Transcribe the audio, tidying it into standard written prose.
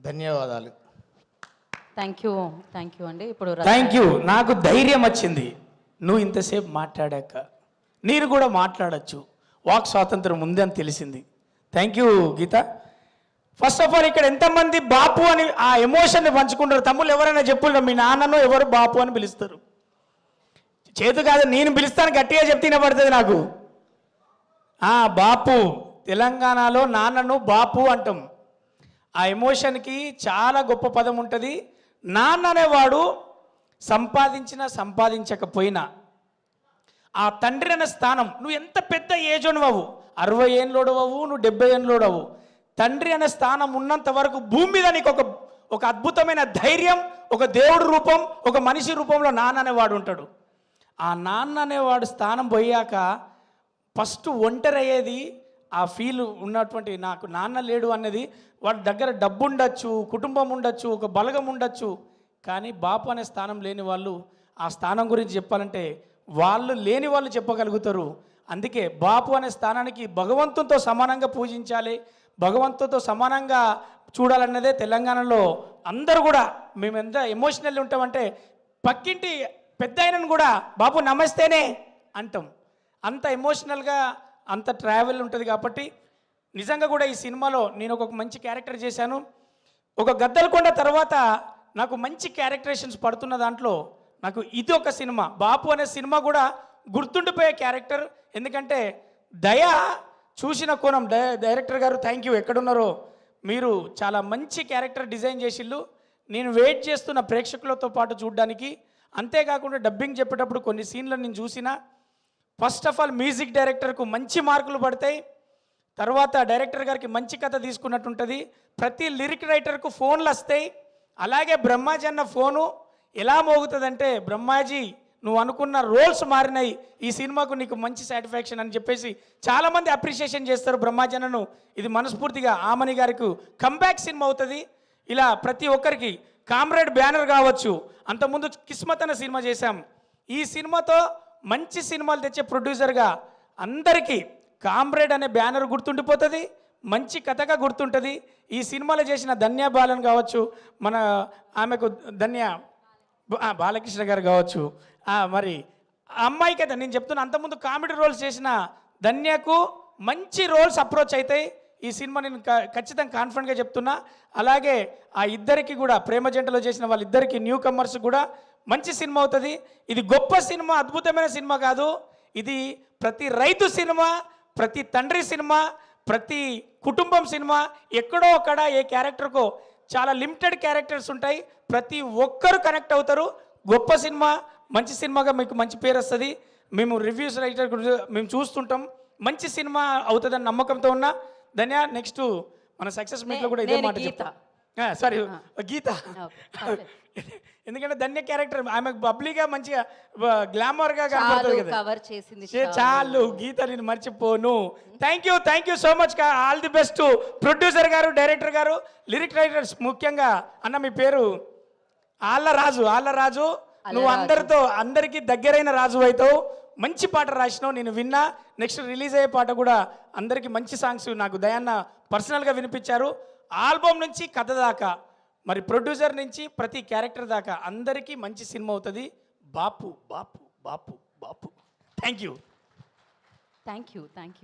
ధన్యవాదాలు. Thank you అండి. ఇప్పుడు థ్యాంక్ యూ. నాకు ధైర్యం వచ్చింది నువ్వు ఇంతసేపు మాట్లాడాక. నేను కూడా మాట్లాడచ్చు, వాక్ స్వాతంత్రం ఉంది అని తెలిసింది. Thank you Geetha. First of all ఇక్కడ ఎంతమంది బాపు అని ఆ ఎమోషన్ని పంచుకుంటారు? తమ్ముళ్ళు ఎవరైనా చెప్పుంటారు మీ నాన్నను ఎవరు బాపు అని పిలుస్తారు? చేతు కాదు, నేను పిలుస్తాను, గట్టిగా చెప్తే వినపడుతుంది నాకు. బాపు, తెలంగాణలో నాన్నను బాపు అంటాం. ఆ ఎమోషన్కి చాలా గొప్ప పదం ఉంటుంది. నాన్న అనేవాడు సంపాదించినా సంపాదించకపోయినా ఆ తండ్రి అనే స్థానం, నువ్వు ఎంత పెద్ద ఏజ్ అవ్వు, 60 ఏళ్ళోడు అవ్వు, నువ్వు 70 ఏళ్ళోడు అవ్వు, తండ్రి అనే స్థానం ఉన్నంత వరకు భూమి మీద నీకు ఒక అద్భుతమైన ధైర్యం, ఒక దేవుడి రూపం, ఒక మనిషి రూపంలో నాన్న అనేవాడు ఉంటాడు. ఆ నాన్న అనేవాడు స్థానం పోయాక ఫస్ట్ ఒంటరి అయ్యేది ఆ ఫీల్ ఉన్నటువంటి, నాకు నాన్న లేడు అన్నది. వాడి దగ్గర డబ్బు ఉండొచ్చు, కుటుంబం ఉండొచ్చు, ఒక బలగం ఉండొచ్చు, కానీ బాపు అనే స్థానం లేని వాళ్ళు ఆ స్థానం గురించి చెప్పాలంటే వాళ్ళు లేని వాళ్ళు చెప్పగలుగుతారు. అందుకే బాపు అనే స్థానానికి భగవంతునితో సమానంగా పూజించాలి, భగవంతుతో సమానంగా చూడాలన్నదే తెలంగాణలో అందరూ కూడా. మేము ఎంత ఎమోషనల్ ఉంటామంటే పక్కింటి పెద్ద ఆయనను కూడా బాపు నమస్తేనే అంటాం. అంత ఎమోషనల్గా అంత ట్రావెల్ ఉంటుంది. కాబట్టి నిజంగా కూడా ఈ సినిమాలో నేను ఒక మంచి క్యారెక్టర్ చేశాను. ఒక గద్దలకొండ తర్వాత నాకు మంచి క్యారెక్టరేషన్స్ పడుతున్న దాంట్లో నాకు ఇది ఒక సినిమా, బాపు అనే సినిమా కూడా గుర్తుండిపోయే క్యారెక్టర్. ఎందుకంటే దయ చూసిన కోణం, డైరెక్టర్ గారు థ్యాంక్ యూ, ఎక్కడున్నారో మీరు చాలా మంచి క్యారెక్టర్ డిజైన్ చేసిళ్ళు. నేను వెయిట్ చేస్తున్న ప్రేక్షకులతో పాటు చూడడానికి. అంతేకాకుండా డబ్బింగ్ చెప్పేటప్పుడు కొన్ని సీన్లను నేను చూసిన. ఫస్ట్ ఆఫ్ ఆల్ మ్యూజిక్ డైరెక్టర్కు మంచి మార్కులు పడతాయి, తర్వాత డైరెక్టర్ గారికి మంచి కథ తీసుకున్నట్టు ఉంటుంది. ప్రతి లిరిక్ రైటర్కు ఫోన్లు వస్తాయి. అలాగే బ్రహ్మాజీ అన్న ఫోను ఎలా మోగుతుందంటే, బ్రహ్మాజీ నువ్వు అనుకున్న రోల్స్ మారినాయి, ఈ సినిమాకు నీకు మంచి సాటిస్ఫాక్షన్ అని చెప్పేసి చాలామంది అప్రిషియేషన్ చేస్తారు బ్రహ్మాజీ అన్నను. ఇది మనస్ఫూర్తిగా ఆమని గారికి కంబ్యాక్ సినిమా అవుతుంది. ఇలా ప్రతి ఒక్కరికి కామ్రేడ్ బ్యానర్ కావచ్చు, అంతకుముందు కిస్మత్ అనే సినిమా చేశాం. ఈ సినిమాతో మంచి సినిమాలు తెచ్చే ప్రొడ్యూసర్గా అందరికీ కామ్రేడ్ అనే బ్యానర్ గుర్తుండిపోతుంది, మంచి కథగా గుర్తుంటుంది. ఈ సినిమాలో చేసిన ధన్య బాలన్ కావచ్చు, మన ఆమెకు ధన్య బాలకృష్ణ గారు కావచ్చు, మరి అమ్మాయికి అయితే నేను చెప్తున్నా, అంతకుముందు కామెడీ రోల్స్ చేసిన ధన్యకు మంచి రోల్స్ అప్రోచ్ అవుతాయి. ఈ సినిమా నేను ఖచ్చితంగా కాన్ఫిడెంట్గా చెప్తున్నా. అలాగే ఆ ఇద్దరికి కూడా, ప్రేమ జంటలో చేసిన వాళ్ళిద్దరికి, న్యూ కమర్స్ కూడా మంచి సినిమా అవుతుంది. ఇది గొప్ప సినిమా, అద్భుతమైన సినిమా కాదు, ఇది ప్రతి రైతు సినిమా, ప్రతి తండ్రి సినిమా, ప్రతి కుటుంబం సినిమా. ఎక్కడో అక్కడ ఏ క్యారెక్టర్కో చాలా లిమిటెడ్ క్యారెక్టర్స్ ఉంటాయి, ప్రతి ఒక్కరు కనెక్ట్ అవుతారు. గొప్ప సినిమా, మంచి సినిమాగా మీకు మంచి పేరు వస్తుంది. మేము రివ్యూస్ రైటర్ మేము చూస్తుంటాం, మంచి సినిమా అవుతుందని నమ్మకంతో ఉన్నా. ధన్య, నెక్స్ట్ మన సక్సెస్ మీట్లో కూడా ఇదే మాట చెప్తా. సారీ గీత, ఎందుకంటే ధన్య క్యారెక్టర్ ఆమె బబ్లీగా మంచిగా గ్లామర్గా కనబడుతుంది కదా. చాలు గీత, నేను మర్చిపోను. Thank you so much. All the best producer గారు, డైరెక్టర్ గారు, లిరిక్ రైటర్స్. ముఖ్యంగా అన్న మీ పేరు ఆళ్ళరాజు. నువ్వు అందరికీ దగ్గరైన రాజు అవుతావు. మంచి పాట రాసినావు, నేను విన్నా. నెక్స్ట్ రిలీజ్ అయ్యే పాట కూడా అందరికీ మంచి సాంగ్స్ నాకు దయాన్న పర్సనల్గా వినిపించారు. ఆల్బమ్ నుంచి కథ దాకా, మరి ప్రొడ్యూసర్ నుంచి ప్రతి క్యారెక్టర్ దాకా అందరికీ మంచి సినిమా అవుతుంది. బాపు బాపు బాపు బాపు. Thank you.